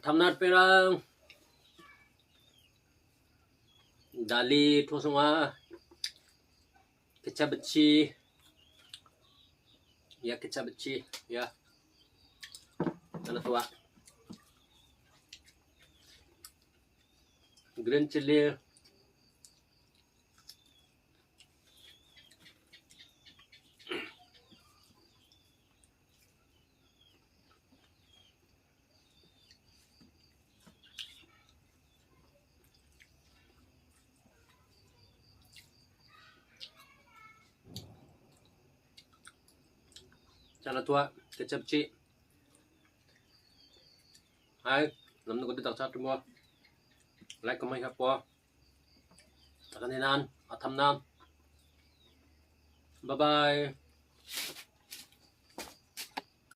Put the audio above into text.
ทำนัดไปlang dali to semua kecap beci ya kecap beci ya ana tua green chili Sana tua kecap beci hai nam nu ko tak sat mo like comment ครับปอtakan nan atam nam bye bye